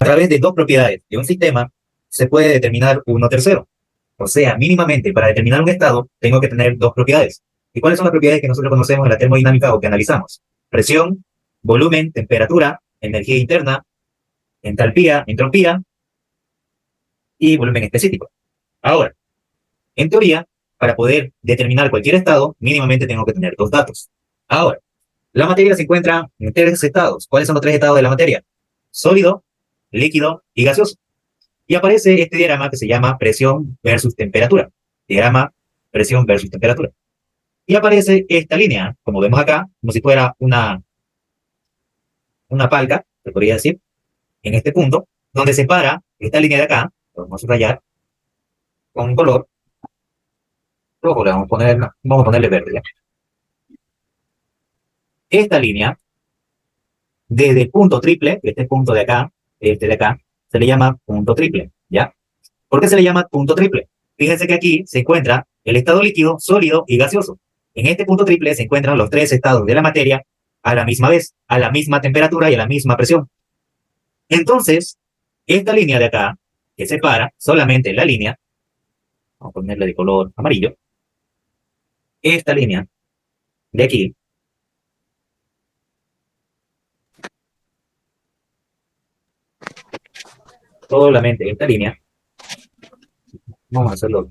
A través de dos propiedades de un sistema se puede determinar uno tercero. O sea, mínimamente para determinar un estado tengo que tener dos propiedades. ¿Y cuáles son las propiedades que nosotros conocemos en la termodinámica o que analizamos? Presión, volumen, temperatura, energía interna, entalpía, entropía y volumen específico. Ahora, en teoría, para poder determinar cualquier estado, mínimamente tengo que tener dos datos. Ahora, la materia se encuentra en tres estados. ¿Cuáles son los tres estados de la materia? Sólido, líquido y gaseoso. Y aparece este diagrama que se llama presión versus temperatura. Diagrama presión versus temperatura. Y aparece esta línea, como vemos acá, como si fuera una palca, se podría decir, en este punto, donde separa esta línea de acá, lo vamos a subrayar con un color rojo, vamos a ponerle verde. ¿Ya? Esta línea, desde el punto triple, este punto de acá, este de acá, se le llama punto triple, ¿ya? ¿Por qué se le llama punto triple? Fíjense que aquí se encuentra el estado líquido, sólido y gaseoso. En este punto triple se encuentran los tres estados de la materia a la misma vez, a la misma temperatura y a la misma presión. Entonces, esta línea de acá, que separa solamente la línea, vamos a ponerle de color amarillo, esta línea de aquí, solamente esta línea, vamos a hacerlo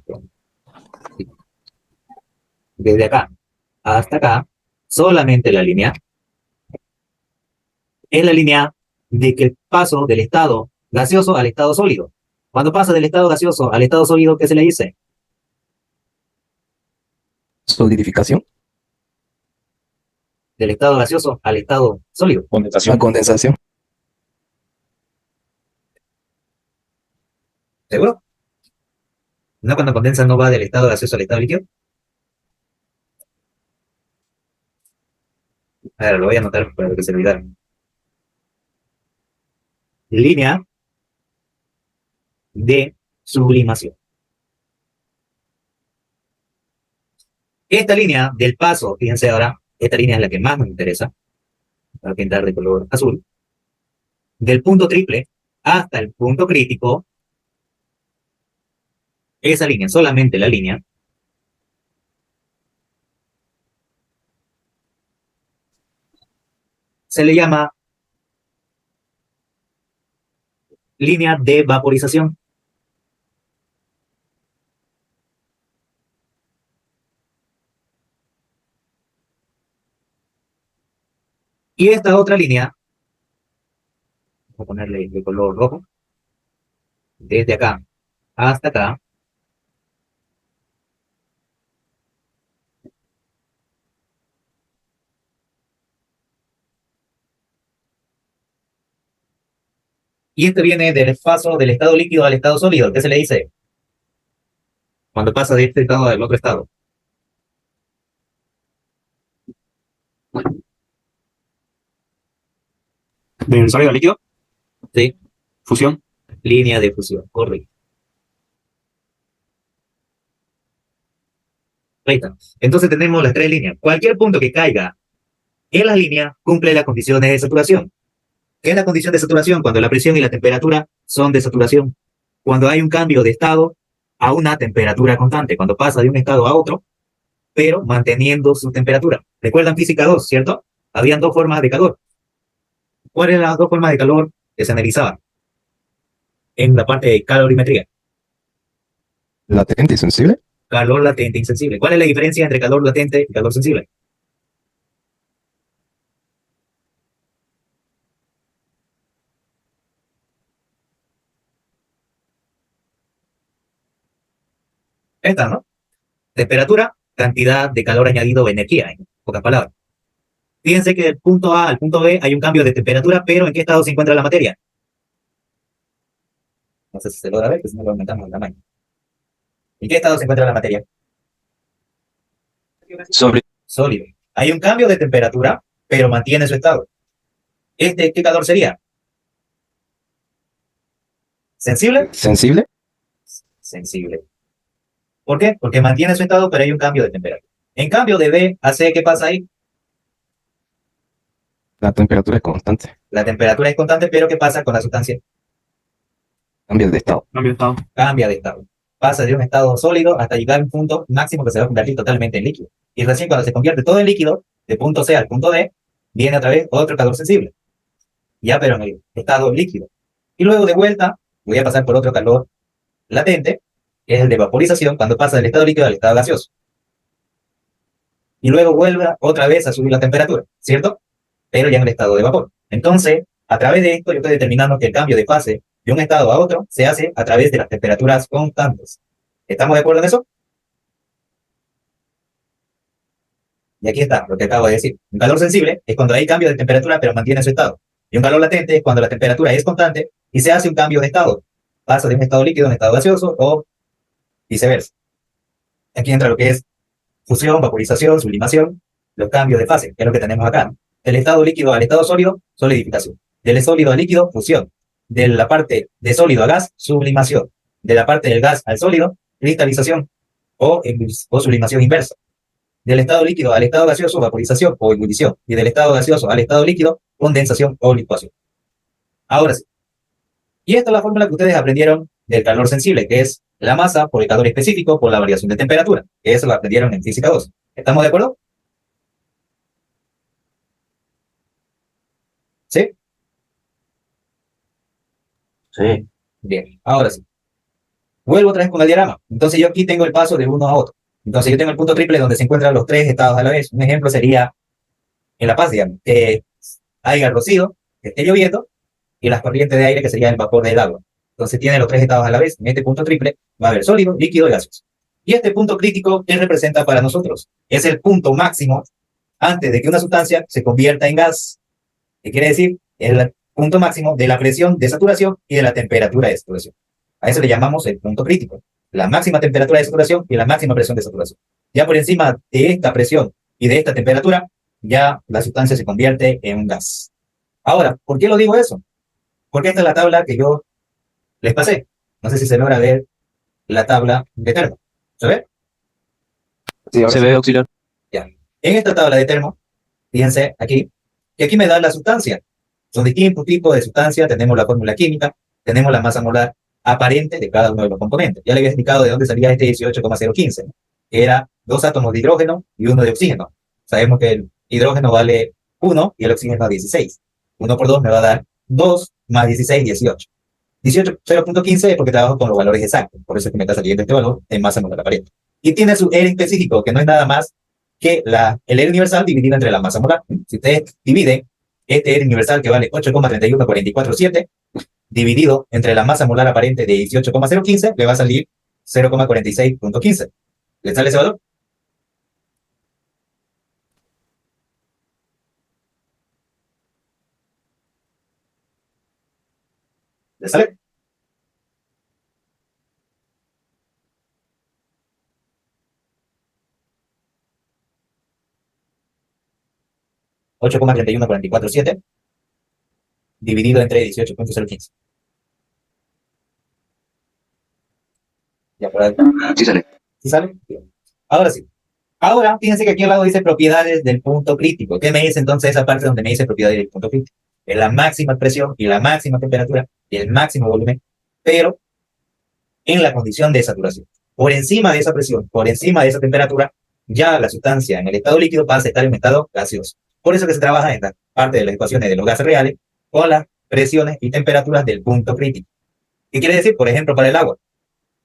desde acá hasta acá, solamente la línea, es la línea de que el paso del estado gaseoso al estado sólido. Cuando pasa del estado gaseoso al estado sólido, ¿qué se le dice? Solidificación. Del estado gaseoso al estado sólido. Condensación. Condensación. ¿Seguro? ¿No cuando condensa no va del estado gaseoso al estado líquido? A ver, lo voy a anotar para que se olvidaron. Línea de sublimación. Esta línea del paso, fíjense ahora, esta línea es la que más nos interesa. Voy a pintar de color azul. Del punto triple hasta el punto crítico, esa línea, solamente la línea, se le llama línea de vaporización. Y esta otra línea, voy a ponerle de color rojo, desde acá hasta acá, y este viene del paso del estado líquido al estado sólido. ¿Qué se le dice? Cuando pasa de este estado al otro estado. ¿Del sólido al líquido? Sí. Fusión. Línea de fusión, correcto. Ahí está. Entonces tenemos las tres líneas. Cualquier punto que caiga en la línea cumple las condiciones de saturación. ¿Qué es la condición de saturación? Cuando la presión y la temperatura son de saturación. Cuando hay un cambio de estado a una temperatura constante. Cuando pasa de un estado a otro, pero manteniendo su temperatura. ¿Recuerdan física 2, cierto? Habían dos formas de calor. ¿Cuáles eran las dos formas de calor que se analizaban en la parte de calorimetría? Latente y sensible. Calor latente e insensible. ¿Cuál es la diferencia entre calor latente y calor sensible? Esta, ¿no? Temperatura, cantidad de calor añadido o energía, en pocas palabras. Fíjense que del punto A al punto B hay un cambio de temperatura, pero ¿en qué estado se encuentra la materia? No sé si se logra ver, que si no lo aumentamos el tamaño. ¿En qué estado se encuentra la materia? Sólido. Hay un cambio de temperatura, pero mantiene su estado. ¿Qué calor sería? ¿Sensible? Sensible. Sensible. ¿Por qué? Porque mantiene su estado, pero hay un cambio de temperatura. En cambio, de B a C, ¿qué pasa ahí? La temperatura es constante. La temperatura es constante, pero ¿qué pasa con la sustancia? Cambio de estado. Cambio de estado. Cambia de estado. Pasa de un estado sólido hasta llegar a un punto máximo que se va a convertir totalmente en líquido. Y recién cuando se convierte todo en líquido, de punto C al punto D, viene otra vez otro calor sensible. Ya, pero en el estado líquido. Y luego de vuelta, voy a pasar por otro calor latente, que es el de vaporización, cuando pasa del estado líquido al estado gaseoso. Y luego vuelve otra vez a subir la temperatura, ¿cierto? Pero ya en el estado de vapor. Entonces, a través de esto, yo estoy determinando que el cambio de fase de un estado a otro se hace a través de las temperaturas constantes. ¿Estamos de acuerdo en eso? Y aquí está lo que acabo de decir. Un calor sensible es cuando hay cambio de temperatura pero mantiene su estado. Y un calor latente es cuando la temperatura es constante y se hace un cambio de estado. Pasa de un estado líquido a un estado gaseoso o viceversa. Aquí entra lo que es fusión, vaporización, sublimación, los cambios de fase, que es lo que tenemos acá, ¿no? Del estado líquido al estado sólido, solidificación. Del sólido al líquido, fusión. De la parte de sólido a gas, sublimación. De la parte del gas al sólido, cristalización o sublimación inversa. Del estado líquido al estado gaseoso, vaporización o ebullición. Y del estado gaseoso al estado líquido, condensación o licuación. Ahora sí. Y esta es la fórmula que ustedes aprendieron del calor sensible, que es la masa por el calor específico por la variación de temperatura. Eso lo aprendieron en física 2. ¿Estamos de acuerdo? ¿Sí? Sí. Bien, ahora sí. Vuelvo otra vez con el diagrama. Entonces yo aquí tengo el paso de uno a otro. Entonces yo tengo el punto triple donde se encuentran los tres estados a la vez. Un ejemplo sería en La Paz, digamos, que haya rocío, que esté lloviendo, y las corrientes de aire, que sería el vapor del agua. Entonces tiene los tres estados a la vez. En este punto triple va a haber sólido, líquido y gaseoso. Y este punto crítico, ¿qué representa para nosotros? Es el punto máximo antes de que una sustancia se convierta en gas. ¿Qué quiere decir? Es el punto máximo de la presión de saturación y de la temperatura de saturación. A eso le llamamos el punto crítico. La máxima temperatura de saturación y la máxima presión de saturación. Ya por encima de esta presión y de esta temperatura, ya la sustancia se convierte en un gas. Ahora, ¿por qué lo digo eso? Porque esta es la tabla que yo les pasé. No sé si se logra ver la tabla de termo. ¿Se ve? Sí, se ve, auxiliar. Ya. En esta tabla de termo, fíjense aquí, que aquí me da la sustancia. Son distintos tipos de sustancia. Tenemos la fórmula química, tenemos la masa molar aparente de cada uno de los componentes. Ya le había explicado de dónde salía este 18,015, ¿no? Que era 2 átomos de hidrógeno y 1 de oxígeno. Sabemos que el hidrógeno vale 1 y el oxígeno 16. 1 por 2 me va a dar 2 más 16, 18. 18,015 es porque trabajo con los valores exactos. Por eso es que me está saliendo este valor en masa molar aparente. Y tiene su R específico, que no es nada más que el R universal dividido entre la masa molar. Si ustedes dividen este R universal que vale 8,31447 dividido entre la masa molar aparente de 18,015, le va a salir 0,46.15. ¿Le sale ese valor? ¿Le sale? $8,31447 dividido entre 18,015. Ya por ahí. Sí sale. ¿Sí sale? Bien. Ahora sí. Ahora, fíjense que aquí al lado dice propiedades del punto crítico. ¿Qué me dice entonces esa parte donde me dice propiedades del punto crítico? Es la máxima presión y la máxima temperatura y el máximo volumen, pero en la condición de saturación. Por encima de esa presión, por encima de esa temperatura, ya la sustancia en el estado líquido pasa a estar en un estado gaseoso. Por eso que se trabaja en la parte de las ecuaciones de los gases reales con las presiones y temperaturas del punto crítico. ¿Qué quiere decir? Por ejemplo, para el agua.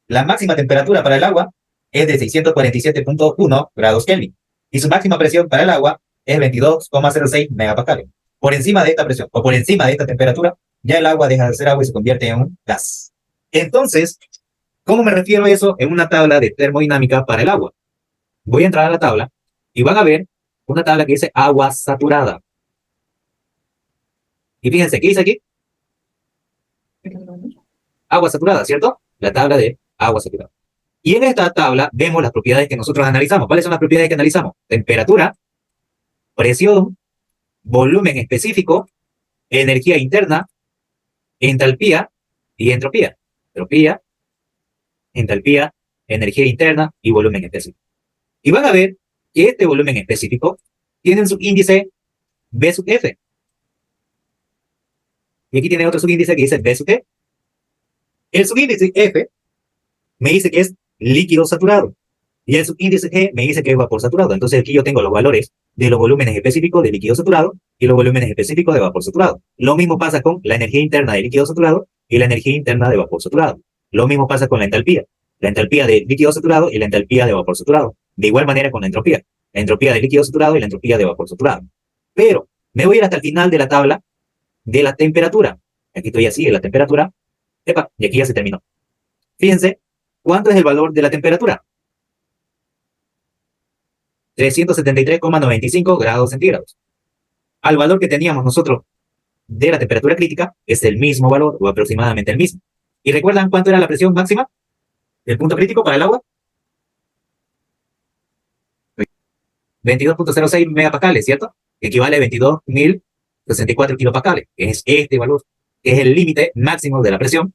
La máxima temperatura para el agua es de 647.1 grados Kelvin y su máxima presión para el agua es 22,06 megapascales. Por encima de esta presión o por encima de esta temperatura, ya el agua deja de ser agua y se convierte en un gas. Entonces, ¿cómo me refiero a eso en una tabla de termodinámica para el agua? Voy a entrar a la tabla y van a ver una tabla que dice agua saturada. Y fíjense, ¿qué dice aquí? Agua saturada, ¿cierto? La tabla de agua saturada. Y en esta tabla vemos las propiedades que nosotros analizamos. ¿Cuáles son las propiedades que analizamos? Temperatura, presión, volumen específico, energía interna, entalpía y entropía. Entropía, entalpía, energía interna y volumen específico. Y van a ver que este volumen específico tiene un subíndice B sub F. Y aquí tiene otro subíndice que dice B sub E. El subíndice F me dice que es líquido saturado. Y el subíndice G me dice que es vapor saturado. Entonces aquí yo tengo los valores de los volúmenes específicos de líquido saturado y los volúmenes específicos de vapor saturado. Lo mismo pasa con la energía interna de líquido saturado y la energía interna de vapor saturado. Lo mismo pasa con la entalpía de líquido saturado y la entalpía de vapor saturado. De igual manera con la entropía de líquido saturado y la entropía de vapor saturado. Pero me voy a ir hasta el final de la tabla de la temperatura. Aquí estoy así en la temperatura. Epa, y aquí ya se terminó. Fíjense, ¿cuánto es el valor de la temperatura? 373,95 grados centígrados. Al valor que teníamos nosotros de la temperatura crítica es el mismo valor o aproximadamente el mismo. ¿Y recuerdan cuánto era la presión máxima del punto crítico para el agua? 22.06 megapascales, ¿cierto? Equivale a 22.064 kilopascales, que es este valor, que es el límite máximo de la presión,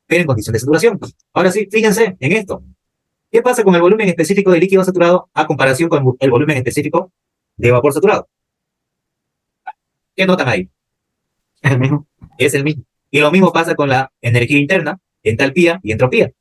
pero en condición de saturación. Ahora sí, fíjense en esto. ¿Qué pasa con el volumen específico de líquido saturado a comparación con el volumen específico de vapor saturado? ¿Qué notan ahí? Es el mismo. Es el mismo. Y lo mismo pasa con la energía interna, entalpía y entropía.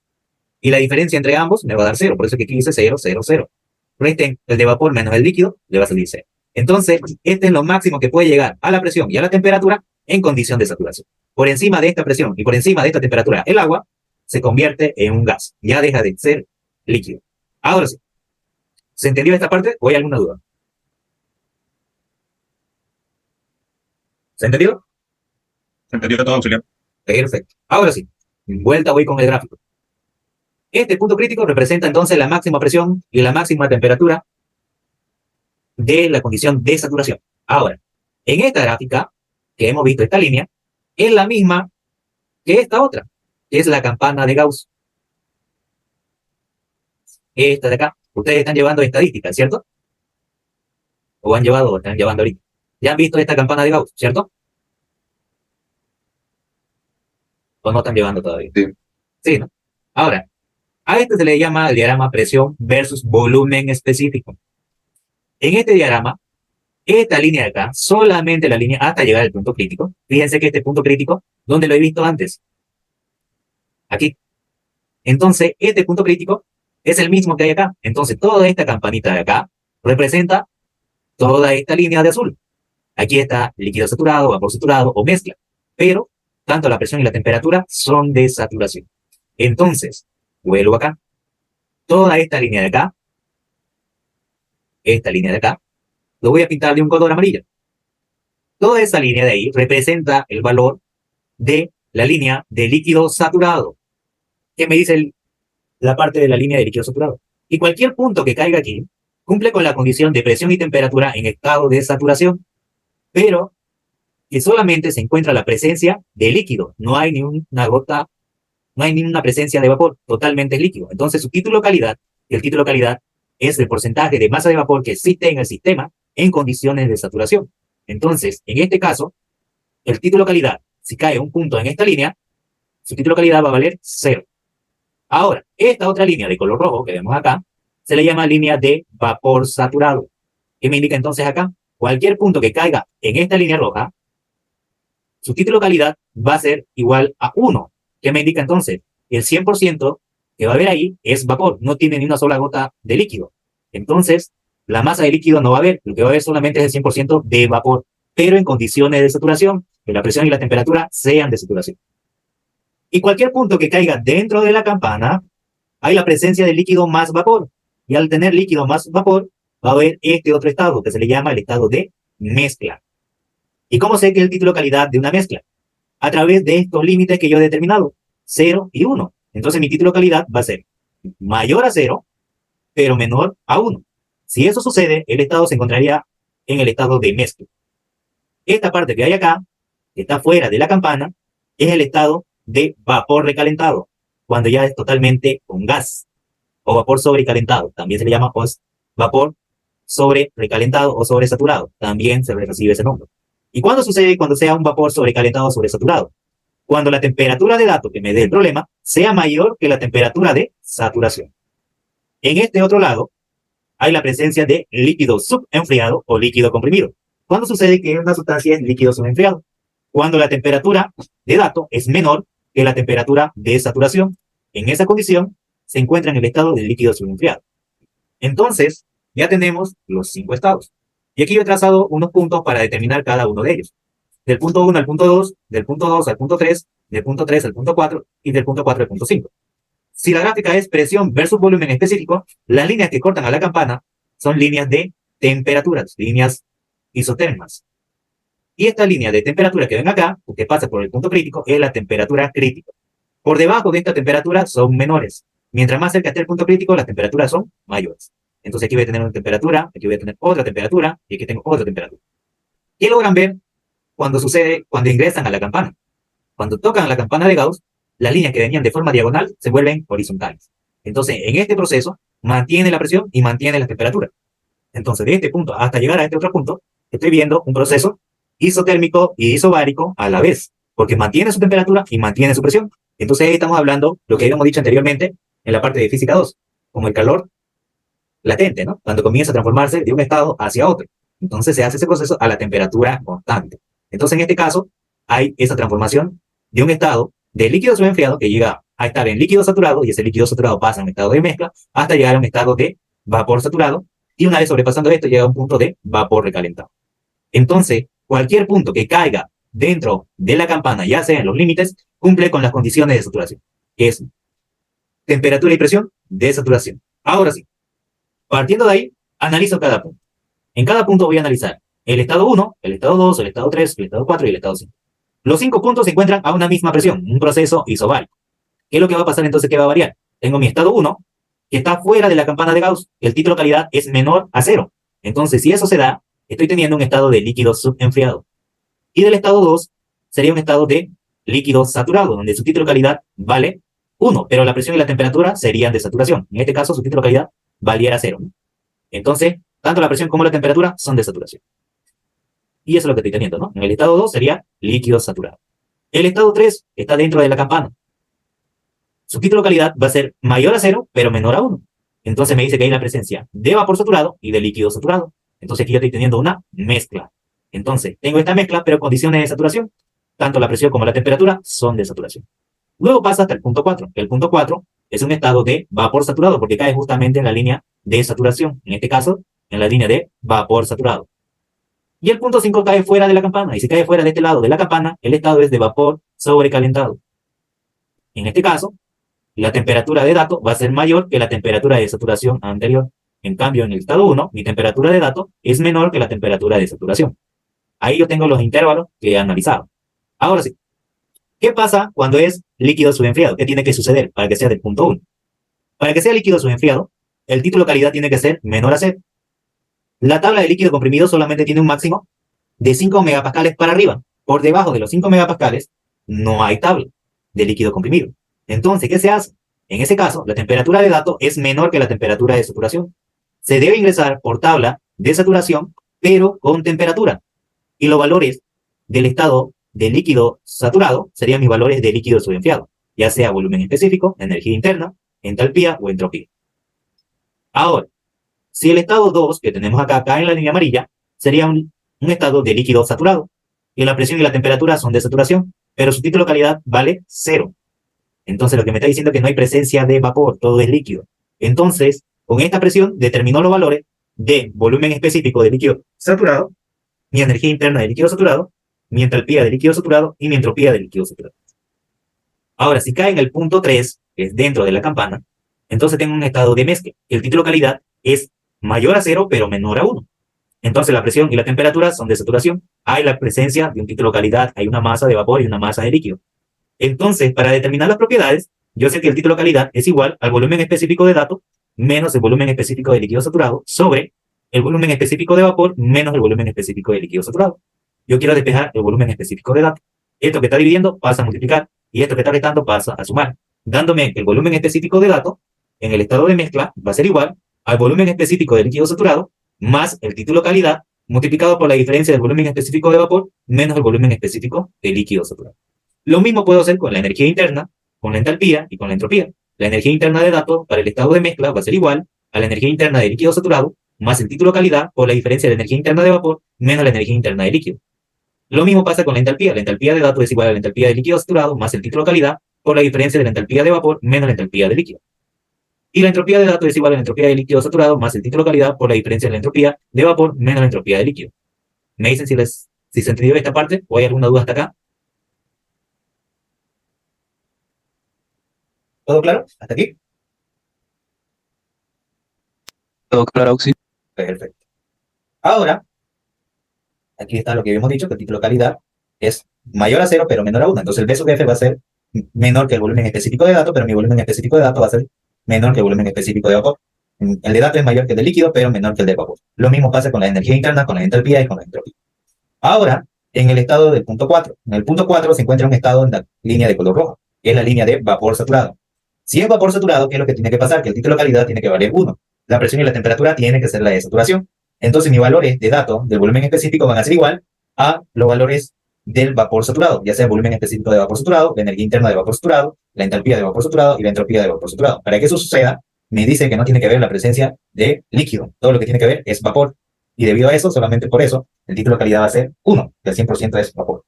Y la diferencia entre ambos me va a dar 0. Por eso que aquí dice 0, 0, 0. Resten el de vapor menos el líquido, le va a salir 0. Entonces, este es lo máximo que puede llegar a la presión y a la temperatura en condición de saturación. Por encima de esta presión y por encima de esta temperatura, el agua se convierte en un gas. Ya deja de ser líquido. Ahora sí. ¿Se entendió esta parte o hay alguna duda? ¿Se entendió? Se entendió todo, auxiliar. Perfecto. Ahora sí. Vuelta voy con el gráfico. Este punto crítico representa entonces la máxima presión y la máxima temperatura de la condición de saturación. Ahora, en esta gráfica que hemos visto, esta línea, es la misma que esta otra, que es la campana de Gauss. Esta de acá. Ustedes están llevando estadística, ¿cierto? O han llevado o están llevando ahorita. Ya han visto esta campana de Gauss, ¿cierto? ¿O no están llevando todavía? Sí. Sí, ¿no? Ahora, a este se le llama el diagrama presión versus volumen específico. En este diagrama, esta línea de acá, solamente la línea hasta llegar al punto crítico. Fíjense que este punto crítico, ¿dónde lo he visto antes? Aquí. Entonces, este punto crítico es el mismo que hay acá. Entonces, toda esta campanita de acá representa toda esta línea de azul. Aquí está líquido saturado, vapor saturado o mezcla. Pero, tanto la presión y la temperatura son de saturación. Entonces, vuelvo acá. Toda esta línea de acá, lo voy a pintar de un color amarillo. Toda esa línea de ahí representa el valor de la línea de líquido saturado. ¿Qué me dice la parte de la línea de líquido saturado? Y cualquier punto que caiga aquí cumple con la condición de presión y temperatura en estado de saturación, pero que solamente se encuentra la presencia de líquido. No hay ni una gota, no hay ni una presencia de vapor, totalmente líquido. Entonces su título calidad, el título calidad es el porcentaje de masa de vapor que existe en el sistema en condiciones de saturación. Entonces, en este caso, el título calidad, si cae un punto en esta línea, su título calidad va a valer 0. Ahora, esta otra línea de color rojo que vemos acá, se le llama línea de vapor saturado. ¿Qué me indica entonces acá? Cualquier punto que caiga en esta línea roja, su título calidad va a ser igual a 1. ¿Qué me indica entonces? El 100% que va a haber ahí es vapor, no tiene ni una sola gota de líquido. Entonces, la masa de líquido no va a haber, lo que va a haber solamente es el 100% de vapor, pero en condiciones de saturación, que la presión y la temperatura sean de saturación. Y cualquier punto que caiga dentro de la campana, hay la presencia de líquido más vapor. Y al tener líquido más vapor, va a haber este otro estado, que se le llama el estado de mezcla. ¿Y cómo sé que es el título calidad de una mezcla? A través de estos límites que yo he determinado, 0 y 1. Entonces mi título calidad va a ser mayor a 0, pero menor a 1. Si eso sucede, el estado se encontraría en el estado de mezcla. Esta parte que hay acá, que está fuera de la campana, es el estado de vapor recalentado, cuando ya es totalmente con gas, o vapor sobrecalentado, también se le llama vapor sobrecalentado o sobresaturado, también se recibe ese nombre. ¿Y cuándo sucede cuando sea un vapor sobrecalentado o sobresaturado? Cuando la temperatura de dato que me dé el problema sea mayor que la temperatura de saturación. En este otro lado, hay la presencia de líquido subenfriado o líquido comprimido. ¿Cuándo sucede que una sustancia es líquido subenfriado? Cuando la temperatura de dato es menor que la temperatura de saturación. En esa condición se encuentra en el estado del líquido subenfriado. Entonces, ya tenemos los 5 estados. Y aquí yo he trazado unos puntos para determinar cada uno de ellos. Del punto 1 al punto 2, del punto 2 al punto 3, del punto 3 al punto 4 y del punto 4 al punto 5. Si la gráfica es presión versus volumen específico, las líneas que cortan a la campana son líneas de temperaturas, líneas isotérmicas. Y esta línea de temperatura que ven acá, que pasa por el punto crítico, es la temperatura crítica. Por debajo de esta temperatura son menores. Mientras más cerca esté el punto crítico, las temperaturas son mayores. Entonces aquí voy a tener una temperatura, aquí voy a tener otra temperatura y aquí tengo otra temperatura. ¿Qué logran ver cuando sucede, cuando ingresan a la campana? Cuando tocan la campana de Gauss, las líneas que venían de forma diagonal se vuelven horizontales. Entonces, en este proceso, mantiene la presión y mantiene la temperatura. Entonces, de este punto hasta llegar a este otro punto, estoy viendo un proceso isotérmico y isobárico a la vez, porque mantiene su temperatura y mantiene su presión. Entonces, ahí estamos hablando lo que habíamos dicho anteriormente en la parte de física 2, como el calor latente, ¿no? Cuando comienza a transformarse de un estado hacia otro. Entonces, se hace ese proceso a la temperatura constante. Entonces, en este caso, hay esa transformación de un estado de líquido subenfriado que llega a estar en líquido saturado y ese líquido saturado pasa a un estado de mezcla hasta llegar a un estado de vapor saturado y una vez sobrepasando esto llega a un punto de vapor recalentado. Entonces, cualquier punto que caiga dentro de la campana, ya sea en los límites, cumple con las condiciones de saturación, que es temperatura y presión de saturación. Ahora sí, partiendo de ahí, analizo cada punto. En cada punto voy a analizar el estado 1, el estado 2, el estado 3, el estado 4 y el estado 5. Los 5 puntos se encuentran a una misma presión, un proceso isobárico. ¿Qué es lo que va a pasar entonces? ¿Qué va a variar? Tengo mi estado 1, que está fuera de la campana de Gauss. El título de calidad es menor a 0. Entonces, si eso se da, estoy teniendo un estado de líquido subenfriado. Y del estado 2 sería un estado de líquido saturado, donde su título de calidad vale 1, pero la presión y la temperatura serían de saturación. En este caso, su título de calidad valiera 0. Entonces, tanto la presión como la temperatura son de saturación. Y eso es lo que estoy teniendo, ¿no? En el estado 2 sería líquido saturado. El estado 3 está dentro de la campana. Su título de calidad va a ser mayor a 0, pero menor a 1. Entonces me dice que hay la presencia de vapor saturado y de líquido saturado. Entonces aquí yo estoy teniendo una mezcla. Entonces, tengo esta mezcla, pero condiciones de saturación. Tanto la presión como la temperatura son de saturación. Luego pasa hasta el punto 4. El punto 4 es un estado de vapor saturado porque cae justamente en la línea de saturación. En este caso, en la línea de vapor saturado. Y el punto 5 cae fuera de la campana. Y si cae fuera de este lado de la campana, el estado es de vapor sobrecalentado. En este caso, la temperatura de dato va a ser mayor que la temperatura de saturación anterior. En cambio, en el estado 1, mi temperatura de dato es menor que la temperatura de saturación. Ahí yo tengo los intervalos que he analizado. Ahora sí, ¿qué pasa cuando es líquido subenfriado? ¿Qué tiene que suceder para que sea del punto 1? Para que sea líquido subenfriado, el título de calidad tiene que ser menor a 0. La tabla de líquido comprimido solamente tiene un máximo de 5 megapascales para arriba. Por debajo de los 5 megapascales no hay tabla de líquido comprimido. Entonces, ¿qué se hace? En ese caso, la temperatura de dato es menor que la temperatura de saturación. Se debe ingresar por tabla de saturación, pero con temperatura. Y los valores del estado de líquido saturado serían mis valores de líquido subenfriado, ya sea volumen específico, energía interna, entalpía o entropía. Ahora, si el estado 2, que tenemos acá en la línea amarilla, sería un estado de líquido saturado, y la presión y la temperatura son de saturación, pero su título de calidad vale 0. Entonces, lo que me está diciendo es que no hay presencia de vapor, todo es líquido. Entonces, con esta presión, determinó los valores de volumen específico de líquido saturado, mi energía interna de líquido saturado, mi entalpía de líquido saturado y mi entropía de líquido saturado. Ahora, si cae en el punto 3, que es dentro de la campana, entonces tengo un estado de mezcla. El título de calidad es mayor a 0, pero menor a 1. Entonces la presión y la temperatura son de saturación. Hay la presencia de un título de calidad, hay una masa de vapor y una masa de líquido. Entonces, para determinar las propiedades, yo sé que el título de calidad es igual al volumen específico de dato menos el volumen específico de líquido saturado sobre el volumen específico de vapor menos el volumen específico de líquido saturado. Yo quiero despejar el volumen específico de dato. Esto que está dividiendo pasa a multiplicar y esto que está restando pasa a sumar, dándome que el volumen específico de dato en el estado de mezcla va a ser igual al volumen específico de líquido saturado más el título de calidad multiplicado por la diferencia del volumen específico de vapor menos el volumen específico de líquido saturado. Lo mismo puedo hacer con la energía interna, con la entalpía y con la entropía. La energía interna de dato para el estado de mezcla va a ser igual a la energía interna de líquido saturado más el título de calidad por la diferencia de energía interna de vapor menos la energía interna de líquido. Lo mismo pasa con la entalpía. La entalpía de dato es igual a la entalpía de líquido saturado más el título de calidad por la diferencia de la entalpía de vapor menos la entalpía de líquido. Y la entropía de dato es igual a la entropía de líquido saturado más el título calidad por la diferencia de la entropía de vapor menos la entropía de líquido. ¿Me dicen si se entendió esta parte o hay alguna duda hasta acá? ¿Todo claro? ¿Hasta aquí? Todo claro, Auxi. Perfecto. Ahora, aquí está lo que habíamos dicho, que el título calidad es mayor a 0 pero menor a 1. Entonces el B sub F va a ser menor que el volumen específico de datos, pero mi volumen específico de datos va a ser menor que el volumen específico de vapor. El de datos es mayor que el de líquido, pero menor que el de vapor. Lo mismo pasa con la energía interna, con la entalpía y con la entropía. Ahora, en el estado del punto 4. En el punto 4 se encuentra un estado en la línea de color rojo, que es la línea de vapor saturado. Si es vapor saturado, ¿qué es lo que tiene que pasar? Que el título calidad tiene que valer 1. La presión y la temperatura tienen que ser la de saturación. Entonces mis valores de datos del volumen específico van a ser igual a los valores del vapor saturado, ya sea el volumen específico de vapor saturado, la energía interna de vapor saturado, la entalpía de vapor saturado y la entropía de vapor saturado. Para que eso suceda, me dice que no tiene que ver la presencia de líquido. Todo lo que tiene que ver es vapor. Y debido a eso, solamente por eso, el título de calidad va a ser 1, que el 100% es vapor.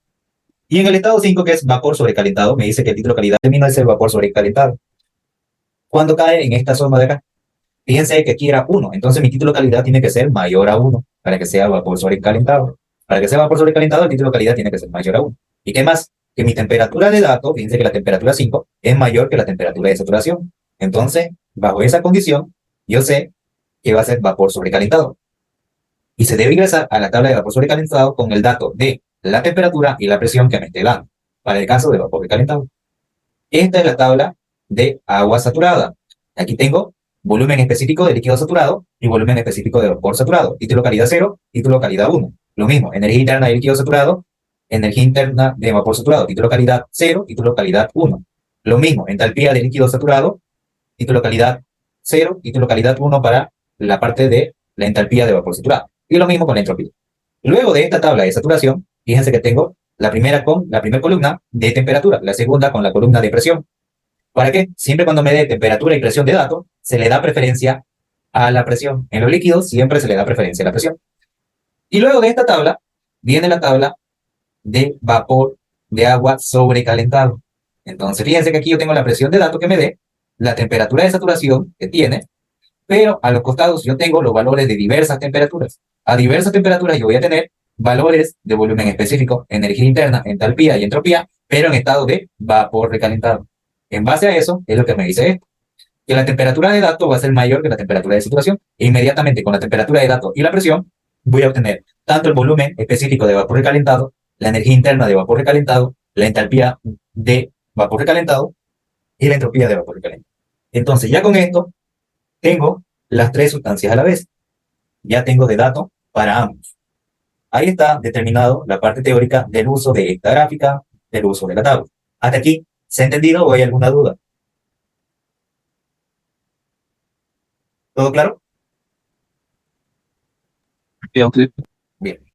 Y en el estado 5, que es vapor sobrecalentado, me dice que el título de calidad termina de ser vapor sobrecalentado. ¿Cuándo cae en esta zona de acá? Fíjense que aquí era 1, entonces mi título de calidad tiene que ser mayor a 1 para que sea vapor sobrecalentado. Para que sea vapor sobrecalentado, el título de calidad tiene que ser mayor a 1. ¿Y qué más? Que mi temperatura de dato, fíjense que la temperatura 5 es mayor que la temperatura de saturación. Entonces, bajo esa condición, yo sé que va a ser vapor sobrecalentado. Y se debe ingresar a la tabla de vapor sobrecalentado con el dato de la temperatura y la presión que me esté dando, para el caso de vapor recalentado. Esta es la tabla de agua saturada. Aquí tengo volumen específico de líquido saturado y volumen específico de vapor saturado. Título calidad 0, título calidad 1. Lo mismo, energía interna de líquido saturado, energía interna de vapor saturado. Título calidad 0, título calidad 1. Lo mismo, entalpía de líquido saturado, título calidad 0, título calidad 1 para la parte de la entalpía de vapor saturado. Y lo mismo con la entropía. Luego de esta tabla de saturación, fíjense que tengo la primera con la primera columna de temperatura, la segunda con la columna de presión. ¿Para qué? Siempre cuando me dé temperatura y presión de datos, se le da preferencia a la presión. En los líquidos siempre se le da preferencia a la presión. Y luego de esta tabla, viene la tabla de vapor de agua sobrecalentado. Entonces, fíjense que aquí yo tengo la presión de datos que me dé, la temperatura de saturación que tiene, pero a los costados yo tengo los valores de diversas temperaturas. A diversas temperaturas yo voy a tener valores de volumen específico, energía interna, entalpía y entropía, pero en estado de vapor recalentado. En base a eso, es lo que me dice esto, que la temperatura de datos va a ser mayor que la temperatura de saturación, e inmediatamente con la temperatura de datos y la presión, voy a obtener tanto el volumen específico de vapor recalentado, la energía interna de vapor recalentado, la entalpía de vapor recalentado y la entropía de vapor recalentado. Entonces, ya con esto, tengo las tres sustancias a la vez. Ya tengo de datos para ambos. Ahí está determinado la parte teórica del uso de esta gráfica, del uso de la tabla. ¿Hasta aquí se ha entendido o hay alguna duda? ¿Todo claro? Sí, Auxi. Bien.